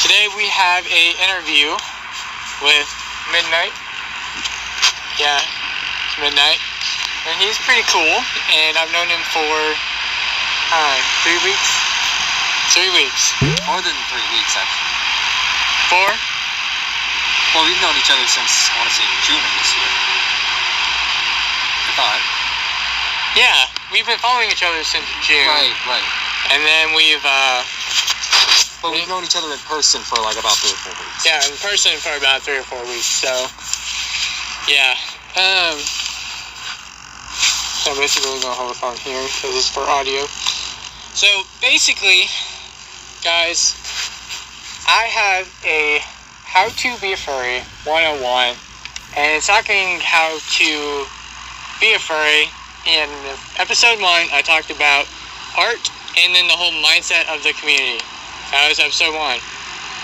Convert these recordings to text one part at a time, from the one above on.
Today we have a interview with Midnight. Yeah, it's Midnight. And he's pretty cool, and I've known him for 3 weeks. 3 weeks. More than 3 weeks, actually. 4? Well, we've known each other since, I want to say, June of this year. I thought. Yeah, we've been following each other since June. Right. And then we've But we've known each other in person for like about 3 or 4 weeks. Yeah, in person for about 3 or 4 weeks, so yeah. So I'm basically gonna hold the phone here because it's for audio. So basically, guys, I have a How to Be a Furry 101, and it's talking how to be a furry. In episode 1, I talked about art and then the whole mindset of the community. That was episode 1.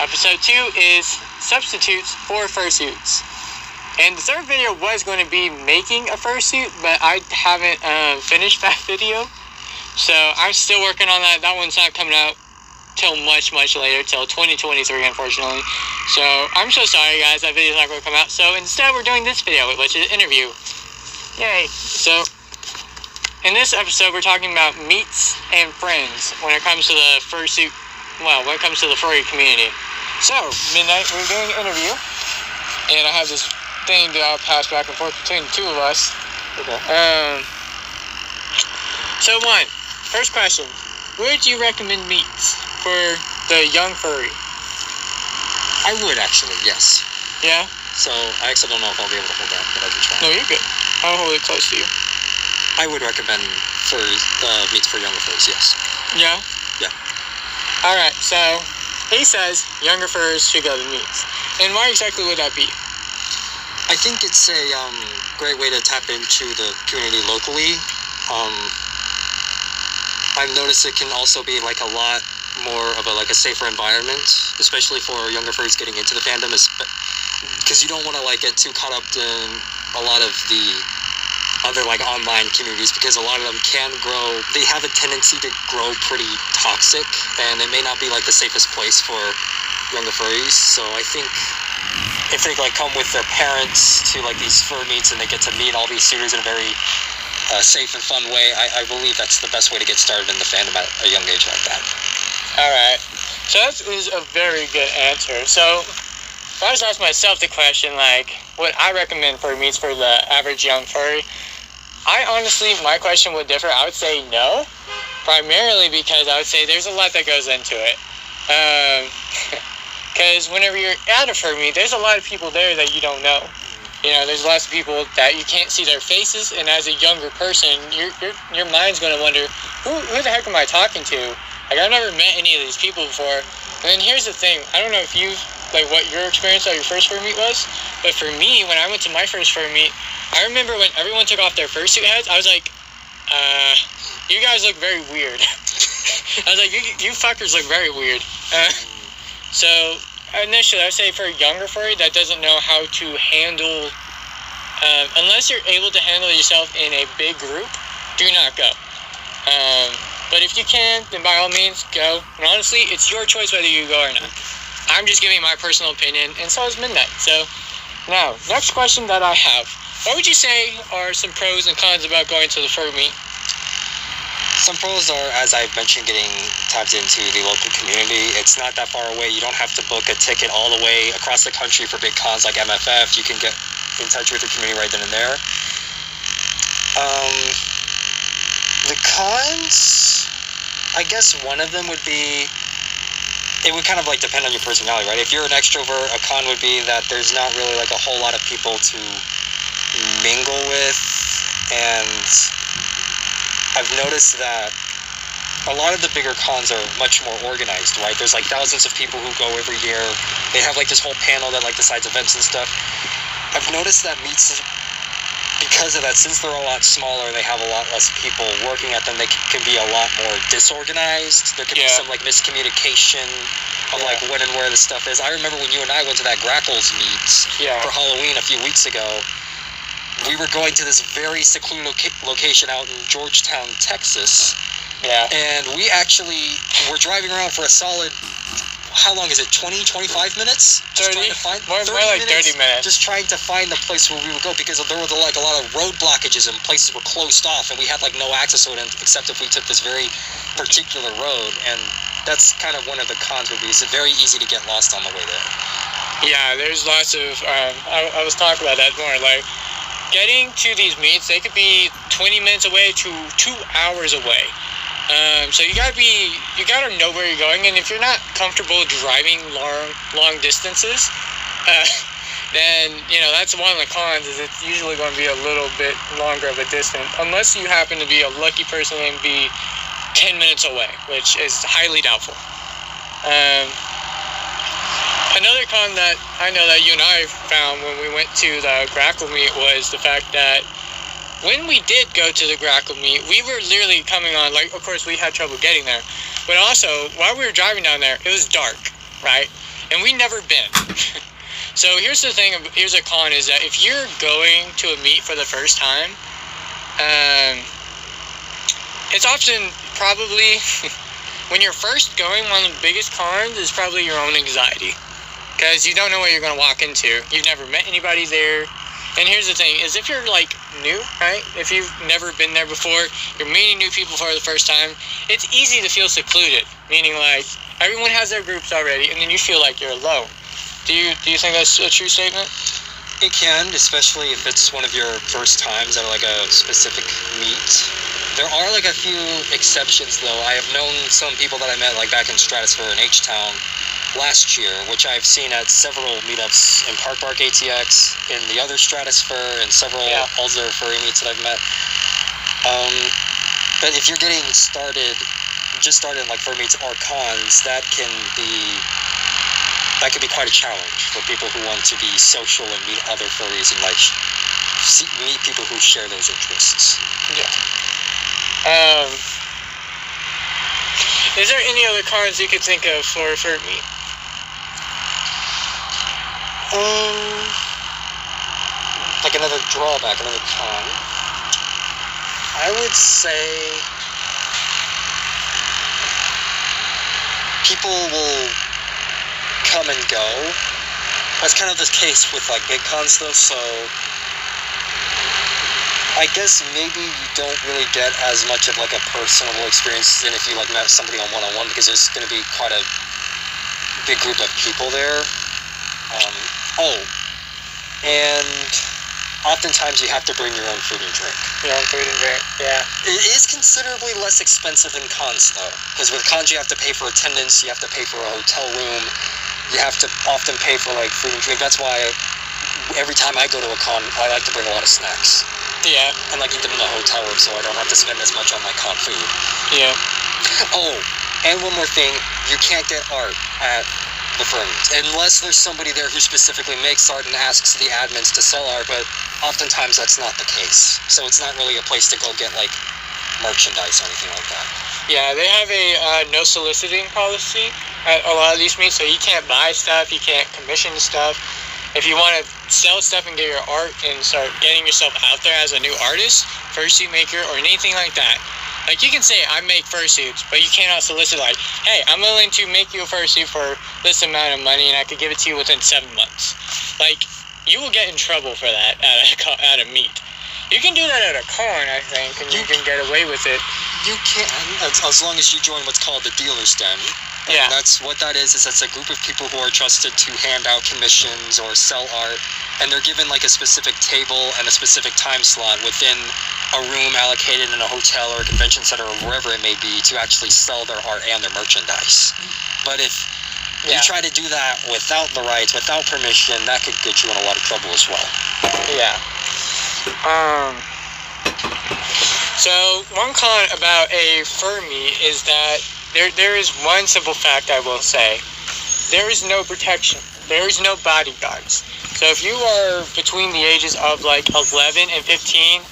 Episode 2 is substitutes for fursuits. And the third video was going to be making a fursuit, but I haven't finished that video. So I'm still working on that. That one's not coming out till much later, till 2023, unfortunately. So I'm so sorry, guys. That video's not going to come out. So instead, we're doing this video, which is an interview. Yay. So in this episode, we're talking about meets and friends when it comes to the fursuit. Well, when it comes to the furry community. So, Midnight, we're doing an interview, and I have this thing that I'll pass back and forth between the two of us. Okay. So, first question. Would you recommend meets for the young furry? I would actually, yes. Yeah? So, I actually don't know if I'll be able to hold that, but I can try. No, you're good. I'll hold it close to you. I would recommend for meets for younger furries, yes. Yeah? Yeah. Alright, so he says younger furries should go to meets. And why exactly would that be? I think it's a great way to tap into the community locally. I've noticed it can also be like a lot more of a safer environment, especially for younger furries getting into the fandom, because you don't want to get too caught up in a lot of the other online communities, because a lot of them they have a tendency to grow pretty toxic, and it may not be the safest place for younger furries. So I think if they come with their parents to these fur meets and they get to meet all these suitors in a very safe and fun way, I believe that's the best way to get started in the fandom at a young age like that. Alright, so that is a very good answer. So if I was to ask myself the question, what I recommend for meets for the average young furry, my question would differ. I would say no, primarily because I would say there's a lot that goes into it. Because whenever you're at a fur meet, there's a lot of people there that you don't know. You know, there's lots of people that you can't see their faces, and as a younger person, your mind's going to wonder, who the heck am I talking to? I've never met any of these people before. And then here's the thing, I don't know if what your experience at your first fur meet was, but for me, when I went to my first fur meet, I remember when everyone took off their fursuit heads, I was like, you guys look very weird. I was like, you fuckers look very weird. So initially, I would say for a younger furry that doesn't know how to handle, unless you're able to handle yourself in a big group, do not go. But if you can, then by all means, go. And honestly, it's your choice whether you go or not. I'm just giving my personal opinion, and so is Midnight. So, now, next question that I have. What would you say are some pros and cons about going to the fur meet? Some pros are, as I've mentioned, getting tapped into the local community. It's not that far away. You don't have to book a ticket all the way across the country for big cons like MFF. You can get in touch with your community right then and there. The cons, I guess one of them would be, it would kind of depend on your personality, right? If you're an extrovert, a con would be that there's not really a whole lot of people to mingle with, and I've noticed that a lot of the bigger cons are much more organized, right? There's thousands of people who go every year. They have this whole panel that decides events and stuff. I've noticed that meets, because of that, since they're a lot smaller, they have a lot less people working at them, they can be a lot more disorganized. There can be some miscommunication of when and where the stuff is. I remember when you and I went to that Grackles meet for Halloween a few weeks ago. We were going to this very secluded location out in Georgetown, Texas. Yeah. And we actually were driving around for a solid how long is it? 20, 25 minutes? 30, more like 30 minutes. Just trying to find the place where we would go, because there were like a lot of road blockages and places were closed off, and we had like no access to it except if we took this very particular road. And that's kind of one of the cons would be, it's very easy to get lost on the way there. Yeah, there's lots of, I was talking about that more, like, getting to these meets, they could be 20 minutes away to 2 hours away. So you gotta know where you're going, and if you're not comfortable driving long distances, then, you know, that's one of the cons, is it's usually going to be a little bit longer of a distance, unless you happen to be a lucky person and be 10 minutes away, which is highly doubtful. Another con that I know that you and I found when we went to the grackle meet was the fact that when we did go to the grackle meet, we were literally coming on, like, of course we had trouble getting there, but also while we were driving down there, it was dark, right? And we never been. So here's the thing, here's a con, is that if you're going to a meet for the first time, it's often probably, when you're first going, one of the biggest cons is probably your own anxiety. Because you don't know what you're going to walk into. You've never met anybody there. And here's the thing, is if you're, like, new, right? If you've never been there before, you're meeting new people for the first time, it's easy to feel secluded. Meaning, like, everyone has their groups already, and then you feel like you're alone. Do you think that's a true statement? It can, especially if it's one of your first times at, like, a specific meet. There are, like, a few exceptions, though. I have known some people that I met, like, back in Stratosphere in H-Town last year, which I've seen at several meetups in Park ATX, in the other Stratosphere, and several other furry meets that I've met. But if you're getting started, just started like furry meets or cons, that can be quite a challenge for people who want to be social and meet other furries and like meet people who share those interests. Yeah. Is there any other cons you could think of for a furry meet? Like another drawback, another con, I would say people will come and go. That's kind of the case with like big cons though, so I guess maybe you don't really get as much of like a personable experience than if you like met somebody on one-on-one, because there's going to be quite a big group of people there. And oftentimes you have to bring your own food and drink. Your own food and drink, yeah. It is considerably less expensive than cons, though. Because with cons, you have to pay for attendance, you have to pay for a hotel room, you have to often pay for, like, food and drink. That's why every time I go to a con, I like to bring a lot of snacks. Yeah. And, like, eat them in the hotel room so I don't have to spend as much on my con food. Yeah. Oh, and one more thing, you can't get art at the furries, unless there's somebody there who specifically makes art and asks the admins to sell art, but oftentimes that's not the case. So it's not really a place to go get like merchandise or anything like that. Yeah, they have a no soliciting policy at a lot of these meets, so you can't buy stuff, you can't commission stuff. If you want to sell stuff and get your art and start getting yourself out there as a new artist, fursuit maker, or anything like that, like, you can say, I make fursuits, but you cannot solicit, like, hey, I'm willing to make you a fursuit for this amount of money, and I could give it to you within 7 months. Like, you will get in trouble for that at a meet. You can do that at a con, I think, and you can get away with it. You can, as long as you join what's called the dealer's den. Yeah. And that's what that is that's a group of people who are trusted to hand out commissions or sell art, and they're given like a specific table and a specific time slot within a room allocated in a hotel or a convention center or wherever it may be to actually sell their art and their merchandise. But if you try to do that without the rights, without permission, that could get you in a lot of trouble as well. Yeah. So one con about a fur meet is that there is one simple fact I will say. There is no protection. There is no bodyguards. So if you are between the ages of like 11 and 15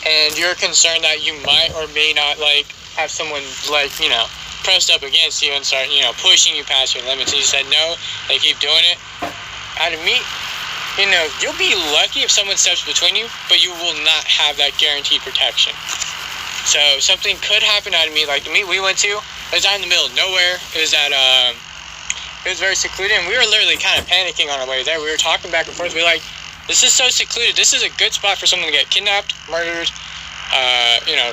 and you're concerned that you might or may not like have someone like, you know, pressed up against you and start, you know, pushing you past your limits, and you said no, they keep doing it, at a meet, you know, you'll be lucky if someone steps between you, but you will not have that guaranteed protection. So something could happen at a meet, like the meet we went to, it was out in the middle of nowhere. It was at It was very secluded, and we were literally kind of panicking on our way there. We were talking back and forth. We were like, this is so secluded. This is a good spot for someone to get kidnapped, murdered,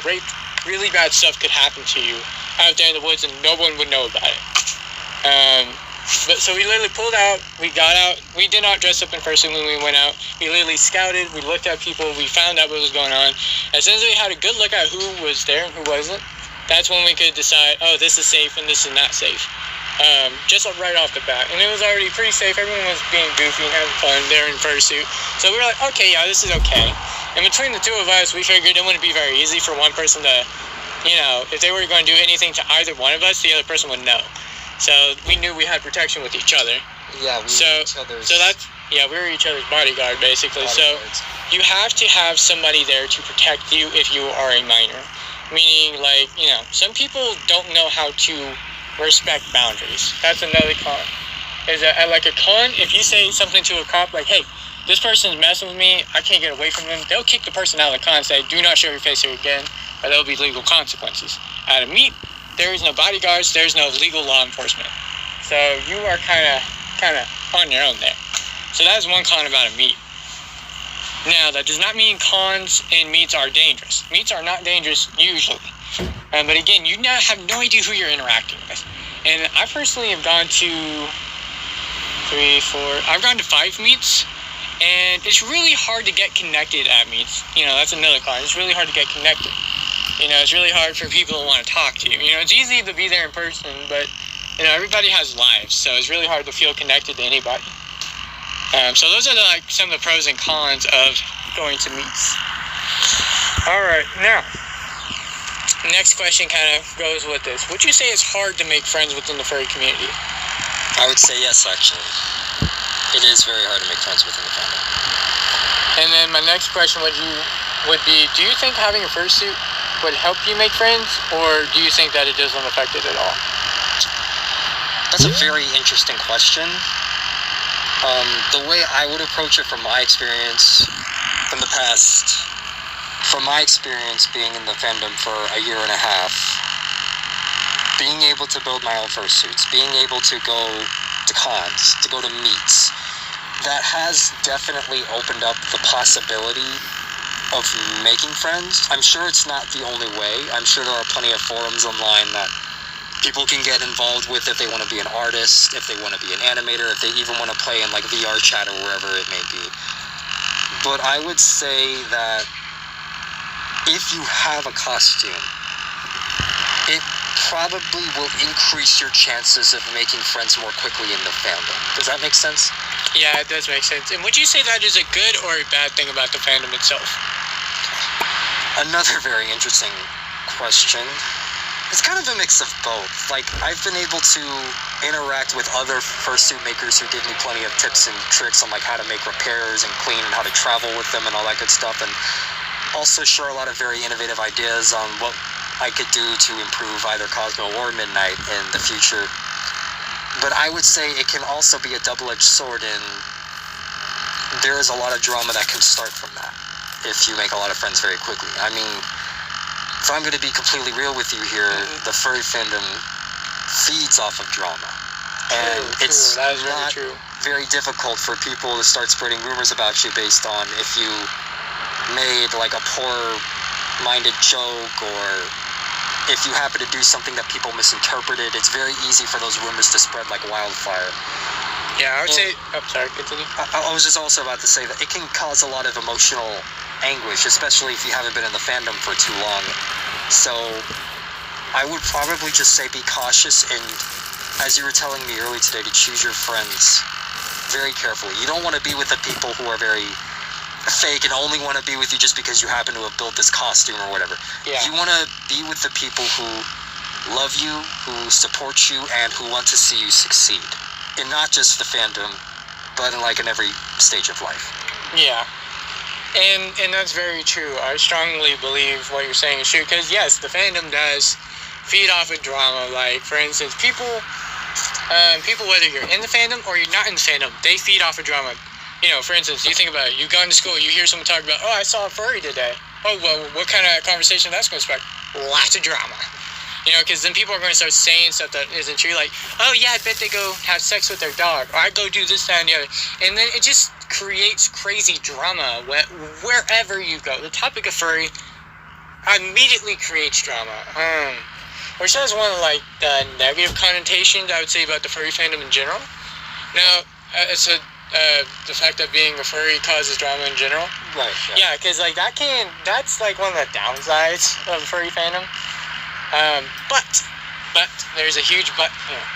raped. Really bad stuff could happen to you out there in the woods, and no one would know about it. But so we literally pulled out. We got out. We did not dress up in fursuit when we went out. We literally scouted. We looked at people. We found out what was going on. As soon as we had a good look at who was there and who wasn't, that's when we could decide, oh, this is safe and this is not safe. Just right off the bat. And it was already pretty safe. Everyone was being goofy and having fun. They're in fursuit. So we were like, okay, yeah, this is okay. And between the two of us, we figured it wouldn't be very easy for one person to, if they were going to do anything to either one of us, the other person would know. So we knew we had protection with each other. Yeah, we were each other's... we were each other's bodyguard, basically. So you have to have somebody there to protect you if you are a minor. Meaning, some people don't know how to respect boundaries. That's another con. Is that at a con, if you say something to a cop like, hey, this person's messing with me, I can't get away from them, they'll kick the person out of the con and say, do not show your face here again, or there'll be legal consequences. At a meet, there is no bodyguards, there's no legal law enforcement. So you are kind of on your own there. So that is one con about a meet. Now, that does not mean cons and meets are dangerous. Meets are not dangerous usually. But again, you now have no idea who you're interacting with. And I personally have gone to I've gone to 5 meets, and it's really hard to get connected at meets. That's another con. It's really hard to get connected. It's really hard for people to want to talk to you. It's easy to be there in person, but, everybody has lives, so it's really hard to feel connected to anybody. So those are some of the pros and cons of going to meets. Alright, now, next question kind of goes with this. Would you say it's hard to make friends within the furry community? I would say yes, actually. It is very hard to make friends within the fandom. And then my next question would be, do you think having a fursuit would help you make friends, or do you think that it doesn't affect it at all? That's a very interesting question. The way I would approach it from my experience from the past, from my experience being in the fandom for a year and a half, being able to build my own fursuits, being able to go to cons, to go to meets, that has definitely opened up the possibility of making friends. I'm sure it's not the only way. I'm sure there are plenty of forums online that people can get involved with if they want to be an artist, if they want to be an animator, if they even want to play in VR chat or wherever it may be. But I would say that if you have a costume, it probably will increase your chances of making friends more quickly in the fandom. Does that make sense? Yeah, it does make sense. And would you say that is a good or a bad thing about the fandom itself? Another very interesting question. It's kind of a mix of both. I've been able to interact with other fursuit makers who give me plenty of tips and tricks on how to make repairs and clean and how to travel with them and all that good stuff, and also share a lot of very innovative ideas on what I could do to improve either Cosmo or Midnight in the future. But I would say it can also be a double-edged sword, and there is a lot of drama that can start from that if you make a lot of friends very quickly. I mean, if I'm going to be completely real with you here, the furry fandom feeds off of drama. And it's not very difficult for people to start spreading rumors about you based on if you made a poor-minded joke, or if you happen to do something that people misinterpreted. It's very easy for those rumors to spread like wildfire. Yeah, I would say... Oh, sorry, continue. I was just also about to say that it can cause a lot of emotional anguish, especially if you haven't been in the fandom for too long. So I would probably just say be cautious, and as you were telling me earlier today, to choose your friends very carefully. You don't want to be with the people who are very fake and only want to be with you just because you happen to have built this costume or whatever. Yeah. You want to be with the people who love you, who support you, and who want to see you succeed. And not just the fandom, but in every stage of life. Yeah. And that's very true. I strongly believe what you're saying is true, because yes, the fandom does feed off of drama. For instance, people, whether you're in the fandom or you're not in the fandom, they feed off of drama. For instance, you think about it, you go into school, you hear someone talk about, oh, I saw a furry today. Oh, well, what kind of conversation that's going to spark? Lots of drama. You know, because then people are going to start saying stuff that isn't true. Like, oh yeah, I bet they go have sex with their dog. Or I go do this, that, and the other. And then it just creates crazy drama wherever you go. The topic of furry immediately creates drama. Which has one of, like, the negative connotations, I would say, about the furry fandom in general. Now, it's the fact that being a furry causes drama in general. Right. Yeah, because, like, that's, like, one of the downsides of furry fandom. But, there's a huge but here.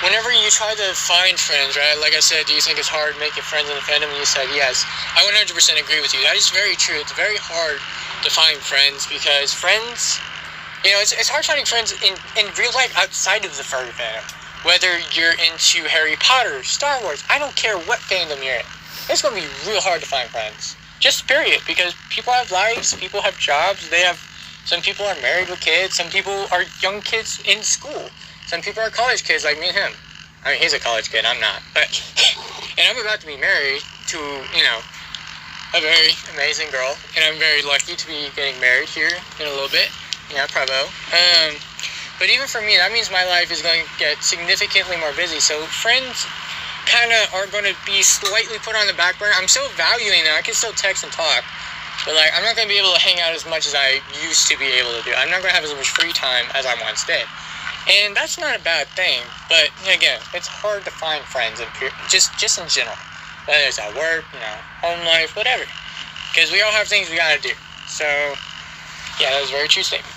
Whenever you try to find friends, right, like I said, do you think it's hard making friends in the fandom? And you said yes. I 100% agree with you. That is very true. It's very hard to find friends because friends, you know, it's hard finding friends in real life outside of the furry fandom. Whether you're into Harry Potter, Star Wars, I don't care what fandom you're in. It's going to be real hard to find friends. Just period. Because people have lives, people have jobs, some people are married with kids, some people are young kids in school. Some people are college kids like me and him. I mean, he's a college kid, I'm not. But, and I'm about to be married to, you know, a very amazing girl. And I'm very lucky to be getting married here in a little bit. Yeah, bravo. But even for me, that means my life is going to get significantly more busy. So friends kind of are going to be slightly put on the back burner. I'm still valuing them. I can still text and talk. But, like, I'm not going to be able to hang out as much as I used to be able to do. I'm not going to have as much free time as I once did. And that's not a bad thing. But, again, it's hard to find friends just in general. Whether it's at work, you know, home life, whatever. Because we all have things we got to do. So, yeah, that was a very true statement.